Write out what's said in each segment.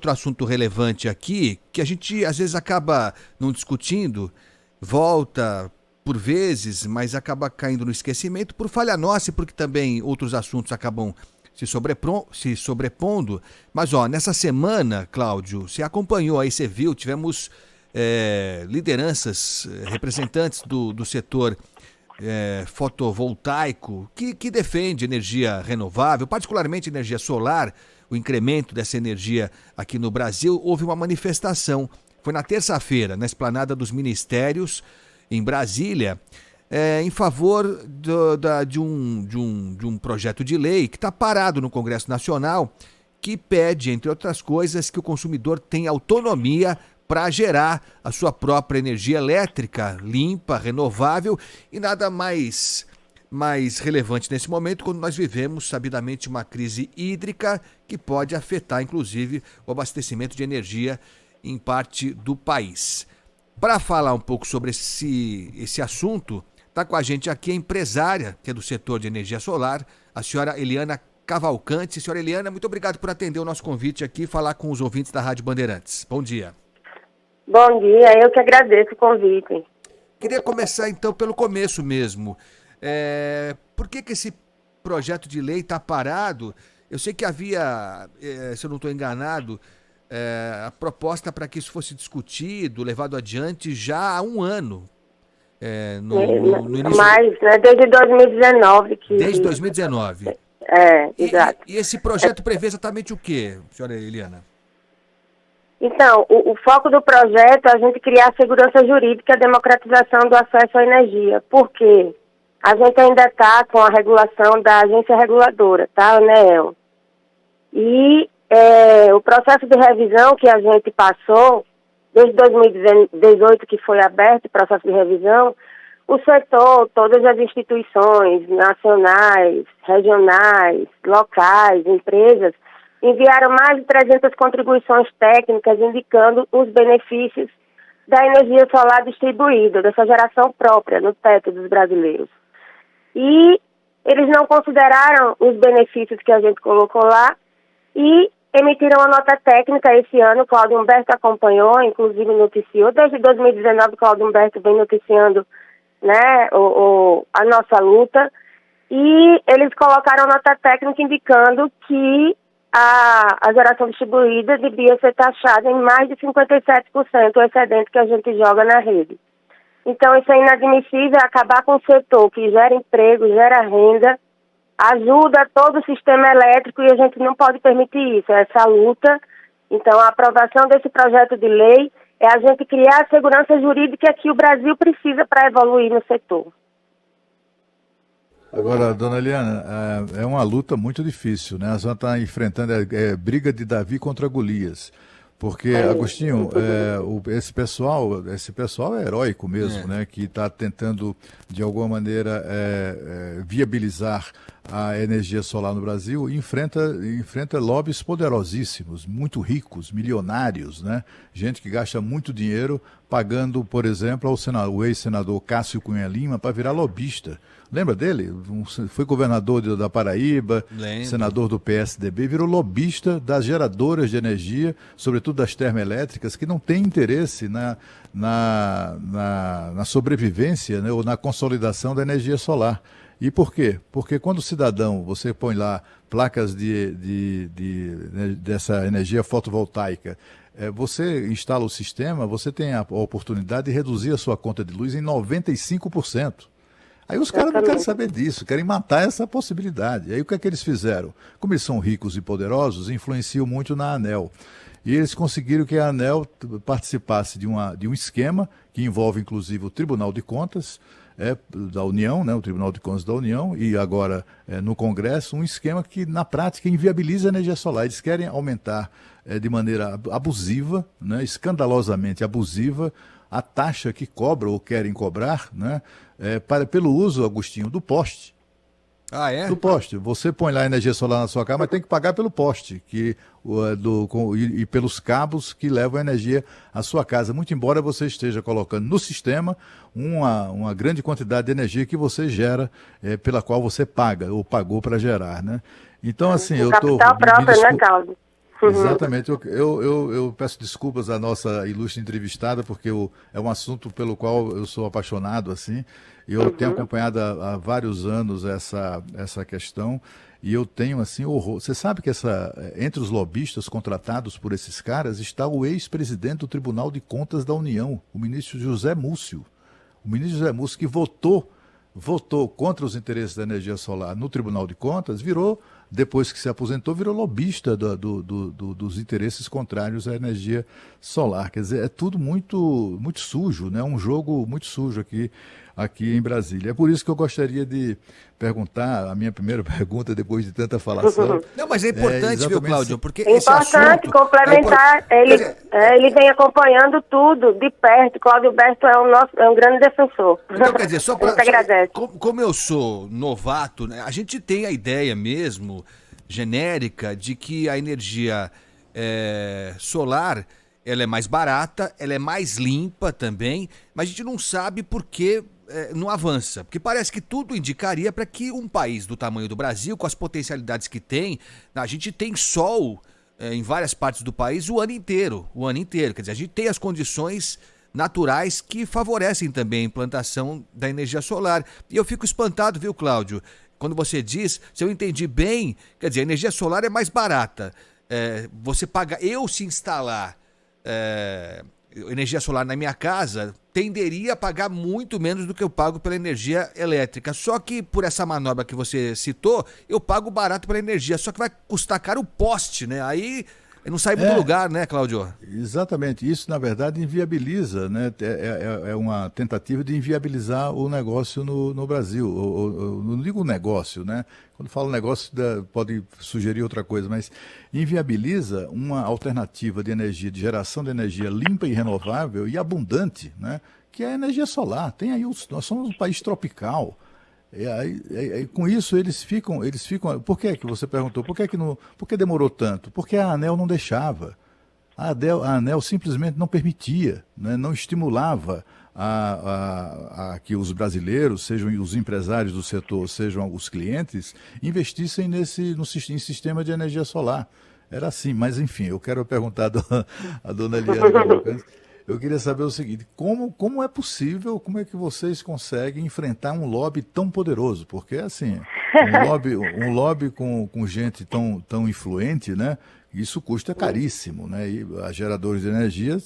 outro assunto relevante aqui, que a gente às vezes acaba não discutindo, volta por vezes, mas acaba caindo no esquecimento por falha nossa e porque também outros assuntos acabam se sobrepondo. Mas, nessa semana, Cláudio, você acompanhou aí, você viu, tivemos lideranças, representantes do setor fotovoltaico que defende energia renovável, particularmente energia solar, o incremento dessa energia aqui no Brasil. Houve uma manifestação, foi na terça-feira, na Esplanada dos Ministérios, em Brasília, em favor de um projeto de lei que está parado no Congresso Nacional, que pede, entre outras coisas, que o consumidor tenha autonomia para gerar a sua própria energia elétrica, limpa, renovável, e nada mais relevante nesse momento, quando nós vivemos, sabidamente, uma crise hídrica que pode afetar, inclusive, o abastecimento de energia em parte do país. Para falar um pouco sobre esse assunto, está com a gente aqui a empresária, que é do setor de energia solar, a senhora Eliana Cavalcante. Senhora Eliana, muito obrigado por atender o nosso convite aqui e falar com os ouvintes da Rádio Bandeirantes. Bom dia. Bom dia, eu que agradeço o convite. Queria começar então pelo começo mesmo. Por que esse projeto de lei está parado? Eu sei que havia, se eu não estou enganado, a proposta para que isso fosse discutido, levado adiante já há um ano. No início... Mas, né, desde 2019. Desde 2019. Exato. E esse projeto prevê exatamente o quê, senhora Eliana? Então, o foco do projeto é a gente criar segurança jurídica e a democratização do acesso à energia. Por quê? A gente ainda está com a regulação da agência reguladora, tá, ANEEL. E o processo de revisão que a gente passou, desde 2018 que foi aberto o processo de revisão, o setor, todas as instituições nacionais, regionais, locais, empresas, enviaram mais de 300 contribuições técnicas indicando os benefícios da energia solar distribuída, dessa geração própria no teto dos brasileiros. E eles não consideraram os benefícios que a gente colocou lá e emitiram uma nota técnica esse ano. O Cláudio Humberto acompanhou, inclusive noticiou. Desde 2019 o Cláudio Humberto vem noticiando, né, a nossa luta. E eles colocaram nota técnica indicando que a geração distribuída devia ser taxada em mais de 57% o excedente que a gente joga na rede. Então, isso é inadmissível, acabar com o setor que gera emprego, gera renda, ajuda todo o sistema elétrico e a gente não pode permitir isso, essa luta. Então, a aprovação desse projeto de lei é a gente criar a segurança jurídica que o Brasil precisa para evoluir no setor. Agora, dona Eliana, é uma luta muito difícil, né? A senhora está enfrentando a briga de Davi contra Golias. Porque, Agostinho, esse pessoal é heróico mesmo, né? Que está tentando, de alguma maneira, viabilizar a energia solar no Brasil, enfrenta lobbies poderosíssimos, muito ricos, milionários, né? Gente que gasta muito dinheiro pagando, por exemplo, o ex-senador Cássio Cunha Lima para virar lobista. Lembra dele? Foi governador da Paraíba, senador do PSDB, virou lobista das geradoras de energia, sobretudo das termoelétricas, que não tem interesse na sobrevivência, né, ou na consolidação da energia solar. E por quê? Porque quando o cidadão, você põe lá placas dessa energia fotovoltaica, você instala o sistema, você tem a oportunidade de reduzir a sua conta de luz em 95%. Aí os caras não querem saber disso, querem matar essa possibilidade. Aí o que é que eles fizeram? Como eles são ricos e poderosos, influenciam muito na ANEEL. E eles conseguiram que a ANEEL participasse de um esquema que envolve, inclusive, o Tribunal de Contas da União, né, o Tribunal de Contas da União, e agora no Congresso, um esquema que, na prática, inviabiliza a energia solar. Eles querem aumentar de maneira abusiva, né, escandalosamente abusiva, a taxa que cobram ou querem cobrar, né, pelo uso, Agostinho, do poste. Ah, é? Do poste. Você põe lá energia solar na sua casa, mas tem que pagar pelo poste e pelos cabos que levam a energia à sua casa. Muito embora você esteja colocando no sistema uma grande quantidade de energia que você gera, pela qual você paga ou pagou para gerar, né? Então, assim, capital próprio, né, Cláudio? Exatamente. Eu peço desculpas à nossa ilustre entrevistada, porque é um assunto pelo qual eu sou apaixonado, assim. Eu tenho acompanhado há vários anos essa questão e eu tenho, assim, horror. Você sabe que entre os lobistas contratados por esses caras está o ex-presidente do Tribunal de Contas da União, o ministro José Múcio. O ministro José Múcio, que votou contra os interesses da energia solar no Tribunal de Contas, depois que se aposentou, virou lobista dos interesses contrários à energia solar. Quer dizer, é tudo muito, muito sujo, né? Um jogo muito sujo aqui em Brasília. É por isso que eu gostaria de perguntar, a minha primeira pergunta, depois de tanta falação. Não, mas é importante, viu, Cláudio? Porque é importante complementar. Ele vem acompanhando tudo de perto. Cláudio Berto é um grande defensor. Então, quer dizer, só para. agradece. Como eu sou novato, né, a gente tem a ideia mesmo, genérica, de que a energia solar ela é mais barata, ela é mais limpa também, mas a gente não sabe por que não avança. Porque parece que tudo indicaria para que um país do tamanho do Brasil, com as potencialidades que tem, a gente tem sol em várias partes do país o ano inteiro. Quer dizer, a gente tem as condições naturais que favorecem também a implantação da energia solar. E eu fico espantado, viu, Cláudio? Quando você diz, se eu entendi bem, quer dizer, a energia solar é mais barata. Você paga, se instalar energia solar na minha casa, tenderia a pagar muito menos do que eu pago pela energia elétrica. Só que por essa manobra que você citou, eu pago barato pela energia, só que vai custar caro o poste, né? Aí não sai do lugar, né, Cláudio? Exatamente. Isso, na verdade, inviabiliza, né? É uma tentativa de inviabilizar o negócio no Brasil. Não digo negócio, né? Quando falo negócio, pode sugerir outra coisa, mas inviabiliza uma alternativa de energia, de geração de energia limpa e renovável e abundante, né? Que é a energia solar. Nós somos um país tropical. Com isso eles ficam. Por que você perguntou? Por que demorou tanto? Porque a ANEEL não deixava. A ANEEL simplesmente não permitia, né? Não estimulava a que os brasileiros, sejam os empresários do setor, sejam os clientes, investissem em sistema de energia solar. Era assim, mas enfim, eu quero perguntar a dona Eliane Cavalcante. Eu queria saber o seguinte, como é possível, como é que vocês conseguem enfrentar um lobby tão poderoso? Porque, assim, um lobby com gente tão influente, né? Isso custa caríssimo, né? E as geradoras de energia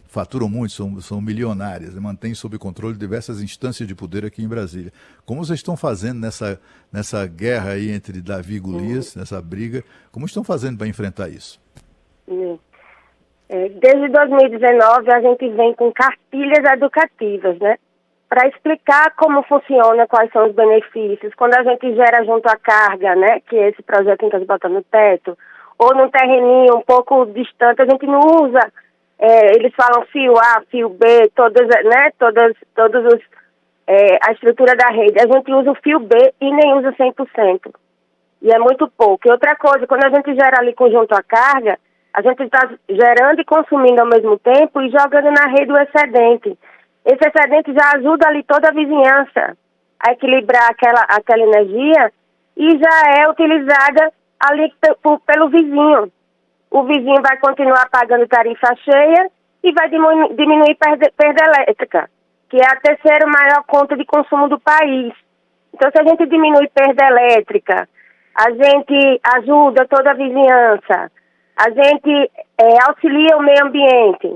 faturam muito, são milionárias, né? Mantêm sob controle diversas instâncias de poder aqui em Brasília. Como vocês estão fazendo nessa guerra aí entre Davi e Golias, nessa briga, como estão fazendo para enfrentar isso? Desde 2019 a gente vem com cartilhas educativas, né? Para explicar como funciona, quais são os benefícios. Quando a gente gera junto à carga, né? Que é esse projeto que a gente bota no teto, ou num terreninho um pouco distante, a gente não usa, eles falam fio A, fio B, todos a estrutura da rede. A gente usa o fio B e nem usa 100%. E é muito pouco. E outra coisa, quando a gente gera ali conjunto à carga, a gente está gerando e consumindo ao mesmo tempo e jogando na rede o excedente. Esse excedente já ajuda ali toda a vizinhança a equilibrar aquela energia e já é utilizada ali pelo vizinho. O vizinho vai continuar pagando tarifa cheia e vai diminuir perda elétrica, que é a terceira maior conta de consumo do país. Então, se a gente diminui perda elétrica, a gente ajuda toda a vizinhança, a gente auxilia o meio ambiente.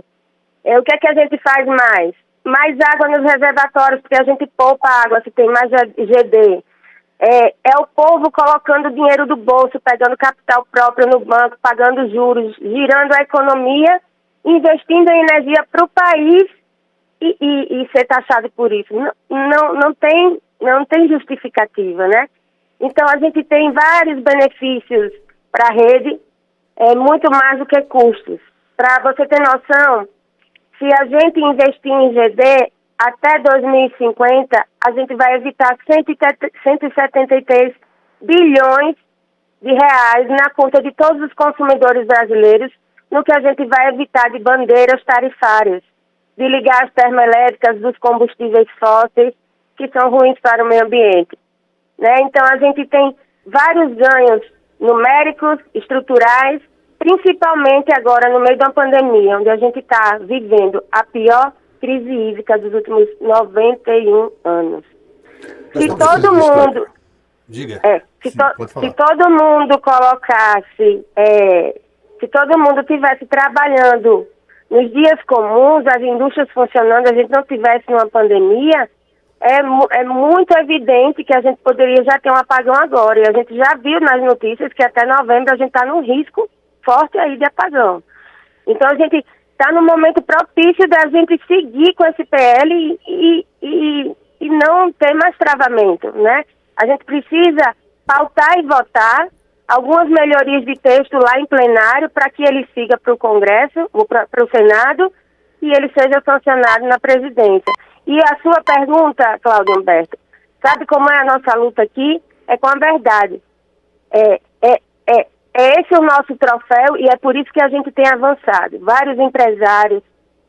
O que é que a gente faz mais? Mais água nos reservatórios, porque a gente poupa água se tem mais GD. É o povo colocando dinheiro do bolso, pegando capital próprio no banco, pagando juros, girando a economia, investindo em energia para o país e ser taxado por isso. Não tem justificativa, né? Então, a gente tem vários benefícios para a rede, muito mais do que custos. Para você ter noção, se a gente investir em GD, até 2050, a gente vai evitar 173 bilhões de reais na conta de todos os consumidores brasileiros, no que a gente vai evitar de bandeiras tarifárias, de ligar as termoelétricas dos combustíveis fósseis, que são ruins para o meio ambiente. Né? Então, a gente tem vários ganhos numéricos, estruturais principalmente agora no meio da pandemia, onde a gente está vivendo a pior crise hídrica dos últimos 91 anos. Se todo mundo... Diga. Se todo mundo colocasse, se todo mundo estivesse trabalhando nos dias comuns, as indústrias funcionando, a gente não tivesse uma pandemia, é muito evidente que a gente poderia já ter um apagão agora. E a gente já viu nas notícias que até novembro a gente está num risco forte aí de apagão. Então a gente está no momento propício da gente seguir com esse PL e não ter mais travamento, né? A gente precisa pautar e votar algumas melhorias de texto lá em plenário para que ele siga para o Congresso, ou para o Senado, e ele seja sancionado na presidência. E a sua pergunta, Cláudio Humberto, sabe como é a nossa luta aqui? É com a verdade. É esse o nosso troféu e é por isso que a gente tem avançado. Vários empresários,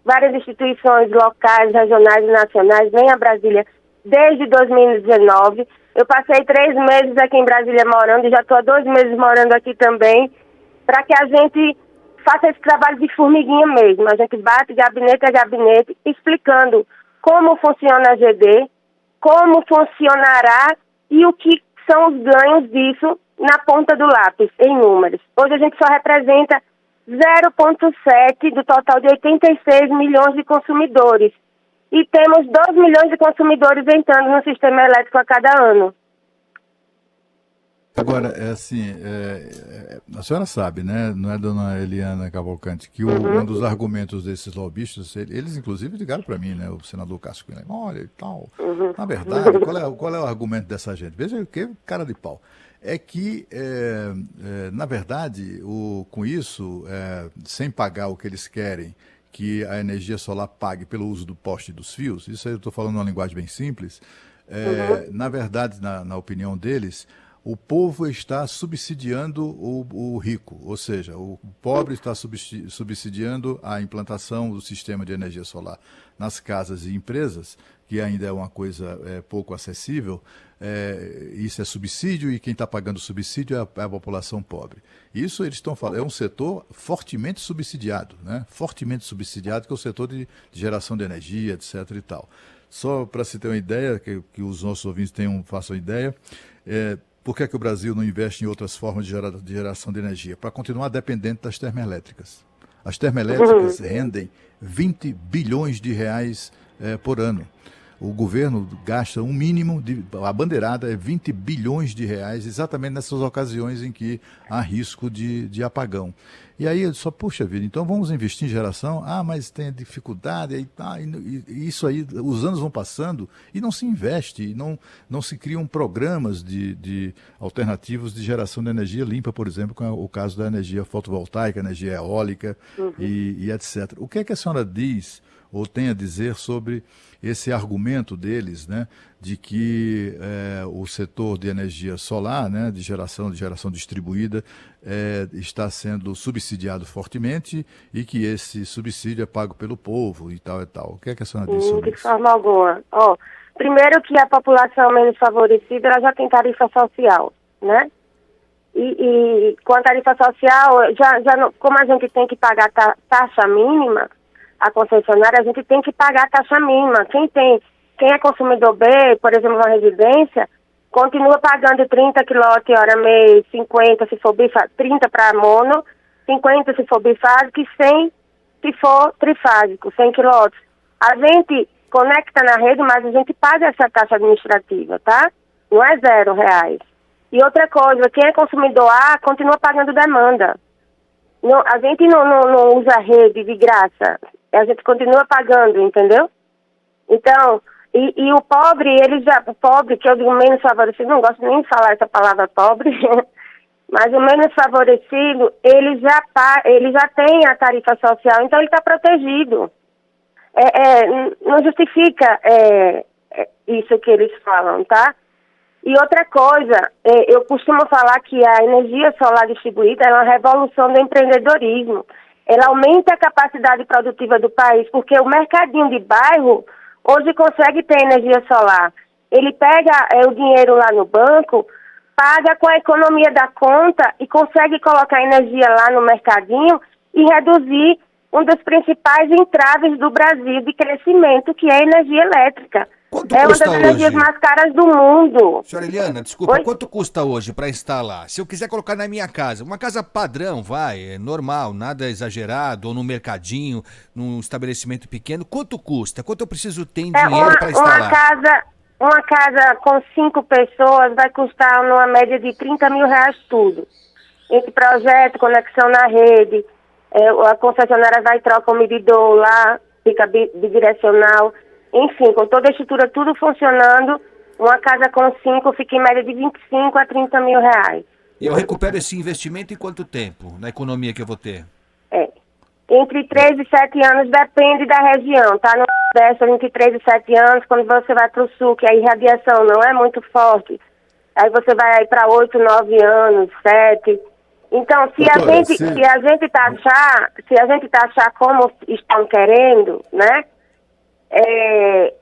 várias instituições locais, regionais e nacionais vêm a Brasília desde 2019. Eu passei 3 meses aqui em Brasília morando e já estou há 2 meses morando aqui também, para que a gente faça esse trabalho de formiguinha mesmo. A gente bate gabinete a gabinete, explicando como funciona a GD, como funcionará e o que são os ganhos disso na ponta do lápis, em números. Hoje a gente só representa 0,7 do total de 86 milhões de consumidores. E temos 2 milhões de consumidores entrando no sistema elétrico a cada ano. Agora, a senhora sabe, né, não é, dona Eliana Cavalcante, que um dos argumentos desses lobistas, eles inclusive ligaram para mim, né, o senador Cássio Cunha, olha e tal, na verdade, qual é o argumento dessa gente? Veja que cara de pau. É que, na verdade, com isso, sem pagar o que eles querem, que a energia solar pague pelo uso do poste e dos fios, isso aí eu estou falando uma linguagem bem simples, na verdade, na opinião deles, o povo está subsidiando o rico, ou seja, o pobre está subsidiando a implantação do sistema de energia solar nas casas e empresas, que ainda é uma coisa pouco acessível. Isso é subsídio e quem está pagando o subsídio é a população pobre. Isso eles estão falando, é um setor fortemente subsidiado, né? Fortemente subsidiado, que é o setor de geração de energia, etc. e tal. Só para se ter uma ideia, que os nossos ouvintes façam ideia, por que o Brasil não investe em outras formas de geração de energia? Para continuar dependente das termoelétricas. As termoelétricas rendem 20 bilhões de reais por ano. O governo gasta um mínimo, a bandeirada é 20 bilhões de reais, exatamente nessas ocasiões em que há risco de apagão. E aí, só, puxa vida, então vamos investir em geração? Mas tem dificuldade, e isso aí, os anos vão passando e não se investe, não se criam programas de alternativos de geração de energia limpa, por exemplo, com o caso da energia fotovoltaica, energia eólica e etc. O que é que a senhora diz ou tem a dizer sobre esse argumento deles, né, de que o setor de energia solar, né, de geração distribuída, está sendo subsidiado fortemente e que esse subsídio é pago pelo povo e tal e tal. O que é que a senhora diz sobre isso? De forma alguma. Primeiro que a população menos favorecida ela já tem tarifa social, né? E com a tarifa social, como a gente tem que pagar taxa mínima, a concessionária, a gente tem que pagar a taxa mínima. Quem é consumidor B, por exemplo, uma residência, continua pagando 30 kWh mês, 50 se for bifásico, 30 para mono, 50 se for bifásico e 100 se for trifásico, 100 kW. A gente conecta na rede, mas a gente paga essa taxa administrativa, tá? Não é R$0. E outra coisa, quem é consumidor A continua pagando demanda. Não, a gente não usa a rede de graça. A gente continua pagando, entendeu? Então, e o pobre, o pobre, que eu digo menos favorecido, não gosto nem de falar essa palavra pobre, mas o menos favorecido, ele já tem a tarifa social, então ele está protegido. Não justifica isso que eles falam, tá? E outra coisa, eu costumo falar que a energia solar distribuída é uma revolução do empreendedorismo. Ela aumenta a capacidade produtiva do país, porque o mercadinho de bairro hoje consegue ter energia solar. Ele pega o dinheiro lá no banco, paga com a economia da conta e consegue colocar energia lá no mercadinho e reduzir um dos principais entraves do Brasil de crescimento, que é a energia elétrica. Quanto É uma custa das energias hoje? mais caras do mundo. Senhora Eliana, desculpa, Oi? quanto custa hoje para instalar? Se eu quiser colocar na minha casa, uma casa padrão, vai, é normal, nada exagerado, ou no mercadinho, num estabelecimento pequeno, quanto custa? Quanto eu preciso ter em É dinheiro para instalar? uma casa com 5 pessoas vai custar numa média de R$ 30.000 tudo. Entre projeto, conexão na rede, a concessionária vai trocar o medidor lá, fica bidirecional. Enfim, com toda a estrutura, tudo funcionando, uma casa com 5 fica em média de 25 a 30 mil reais. E eu recupero esse investimento em quanto tempo, na economia que eu vou ter? Entre 3 e 7 anos, depende da região, tá? No Nordeste, entre 3 e 7 anos, quando você vai para o Sul, que a irradiação não é muito forte, aí você vai para 8, 9 anos, 7. Então, se a gente taxar como estão querendo, né?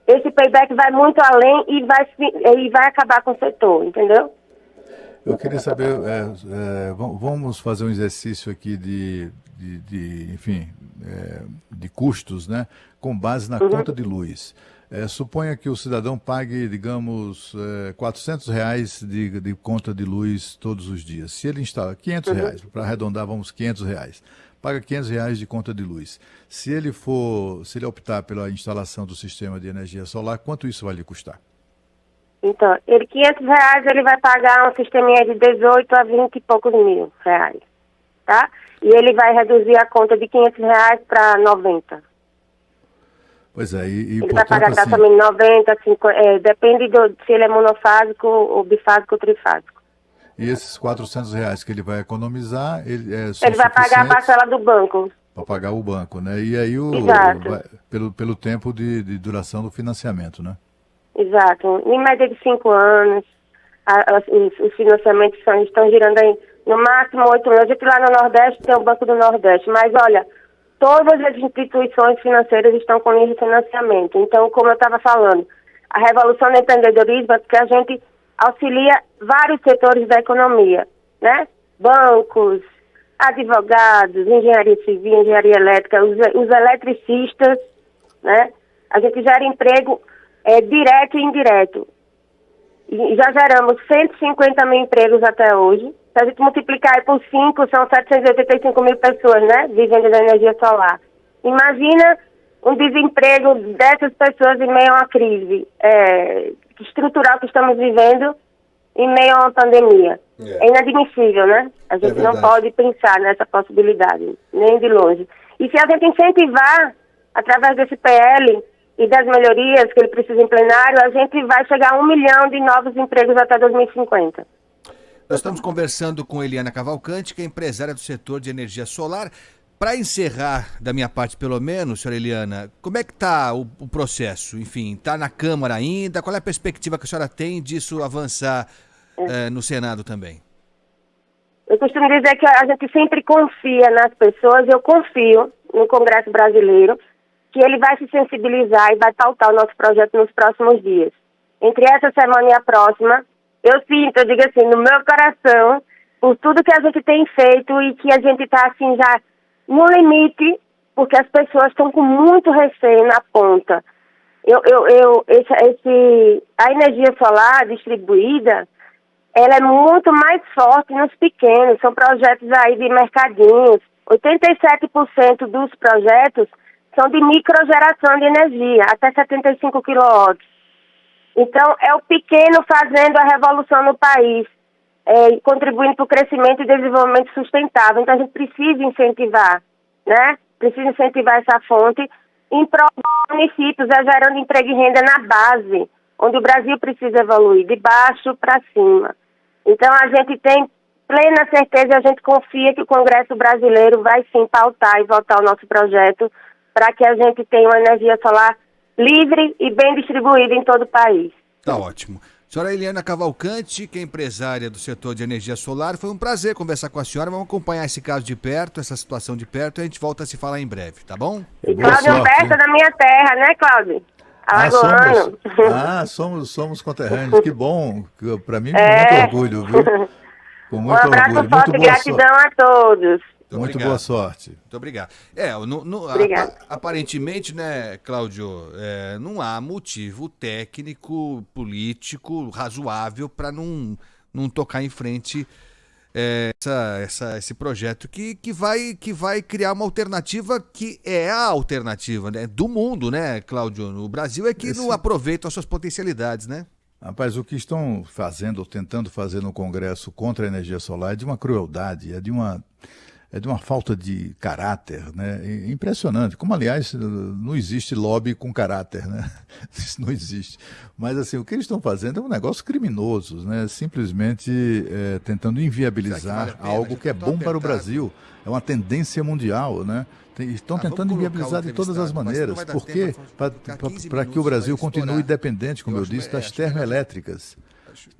Esse payback vai muito além e vai acabar com o setor, entendeu? Eu queria saber, vamos fazer um exercício aqui enfim, de custos, né, com base na conta de luz. Suponha que o cidadão pague, digamos, R$ 400 de conta de luz todos os dias. Se ele instala R$ 500, para arredondar, vamos, R$ 500. Paga R$ 500 de conta de luz. Se ele optar pela instalação do sistema de energia solar, quanto isso vai lhe custar? Então, R$ 500 ele vai pagar um sisteminha de 18 a 20 e poucos mil reais, tá? E ele vai reduzir a conta de R$ 500 para 90. Pois é, ele vai pagar também 90, 50, depende se ele é monofásico, ou bifásico ou trifásico. E esses R$ 400 que ele vai economizar, ele vai pagar a parcela do banco. Para pagar o banco, né? E aí pelo tempo de duração do financiamento, né? Exato. Em média de 5 anos, os financiamentos estão girando aí no máximo 8 anos. A gente lá no Nordeste tem o Banco do Nordeste, mas olha, todas as instituições financeiras estão com linha de financiamento. Então, como eu estava falando, a revolução do empreendedorismo é porque a gente auxilia vários setores da economia, né? Bancos, advogados, engenharia civil, engenharia elétrica, os eletricistas, né? A gente gera emprego direto e indireto. E já geramos 150 mil empregos até hoje. Se a gente multiplicar por 5, são 785 mil pessoas, né? Vivendo da energia solar. Imagina um desemprego dessas pessoas em meio a uma crise estrutural que estamos vivendo em meio a uma pandemia. É inadmissível, né? A gente não pode pensar nessa possibilidade, nem de longe. E se a gente incentivar, através desse PL e das melhorias que ele precisa em plenário, a gente vai chegar a 1 milhão de novos empregos até 2050. Nós estamos conversando com Eliana Cavalcante, que é empresária do setor de energia solar. Para encerrar, da minha parte pelo menos, senhora Eliana, como é que está o processo? Enfim, está na Câmara ainda? Qual é a perspectiva que a senhora tem disso avançar no Senado também? Eu costumo dizer que a gente sempre confia nas pessoas. Eu confio no Congresso Brasileiro que ele vai se sensibilizar e vai pautar o nosso projeto nos próximos dias. Entre essa semana e a próxima, eu digo assim, no meu coração, por tudo que a gente tem feito e que a gente está assim já no limite, porque as pessoas estão com muito receio na ponta. A energia solar distribuída, ela é muito mais forte nos pequenos, são projetos aí de mercadinhos. 87% dos projetos são de microgeração de energia, até 75 kW. Então, é o pequeno fazendo a revolução no país, contribuindo para o crescimento e desenvolvimento sustentável. Então, a gente precisa incentivar, né? Precisa incentivar essa fonte em prol dos municípios, gerando emprego e renda na base, onde o Brasil precisa evoluir, de baixo para cima. Então, a gente tem plena certeza e a gente confia que o Congresso Brasileiro vai sim pautar e votar o nosso projeto para que a gente tenha uma energia solar livre e bem distribuída em todo o país. Tá ótimo. Senhora Eliana Cavalcante, que é empresária do setor de energia solar, foi um prazer conversar com a senhora. Vamos acompanhar esse caso de perto, essa situação de perto, e a gente volta a se falar em breve, tá bom? E Cláudio Humberto é da minha terra, né, Cláudio? Alagoano. Somos conterrâneos, que bom, para mim muito orgulho, viu? Com muito Um abraço orgulho, forte e gratidão a todos. Muito boa sorte. Muito obrigado. Aparentemente, né, Cláudio, não há motivo técnico, político, razoável para não tocar em frente esse projeto que vai criar uma alternativa que é a alternativa, né, do mundo, né, Cláudio? O Brasil é que não aproveita as suas potencialidades, né? Rapaz, o que estão fazendo, ou tentando fazer no Congresso contra a energia solar é de uma crueldade, é de uma falta de caráter, né? Impressionante. Como, aliás, não existe lobby com caráter, né? Isso não existe. Mas, assim, o que eles estão fazendo é um negócio criminoso, né? Simplesmente tentando inviabilizar algo que é bom para o Brasil. É uma tendência mundial, né? Estão tentando inviabilizar de todas as maneiras. Por quê? Para que o Brasil continue dependente, como eu disse, das termoelétricas.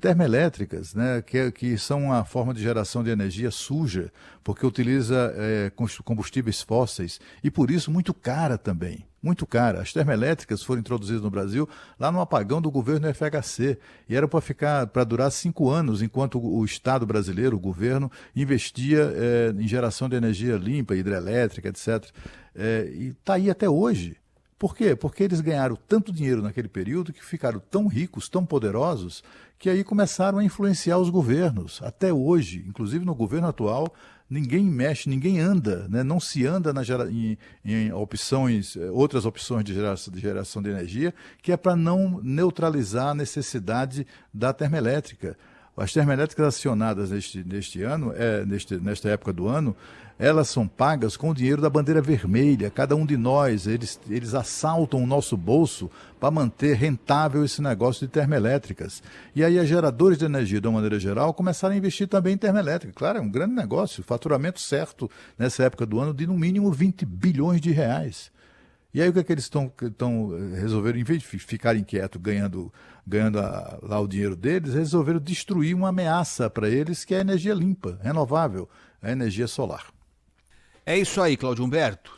Termoelétricas, né, que são uma forma de geração de energia suja, porque utiliza combustíveis fósseis e por isso muito cara também, muito cara. As termoelétricas foram introduzidas no Brasil lá no apagão do governo FHC e era para durar 5 anos, enquanto o Estado brasileiro, o governo, investia em geração de energia limpa, hidrelétrica, etc. E está aí até hoje. Por quê? Porque eles ganharam tanto dinheiro naquele período que ficaram tão ricos, tão poderosos, que aí começaram a influenciar os governos. Até hoje, inclusive no governo atual, ninguém mexe, ninguém anda, né? Não se anda em outras opções de geração de energia, que é para não neutralizar a necessidade da termoelétrica. As termoelétricas acionadas nesta época do ano, elas são pagas com o dinheiro da bandeira vermelha. Cada um de nós, eles assaltam o nosso bolso para manter rentável esse negócio de termoelétricas. E aí as geradoras de energia, de uma maneira geral, começaram a investir também em termoelétrica. Claro, é um grande negócio, faturamento certo nessa época do ano de no mínimo 20 bilhões de reais. E aí o que é que eles resolveram, em vez de ficarem quietos ganhando lá o dinheiro deles, resolveram destruir uma ameaça para eles, que é a energia limpa, renovável, a energia solar. É isso aí, Cláudio Humberto.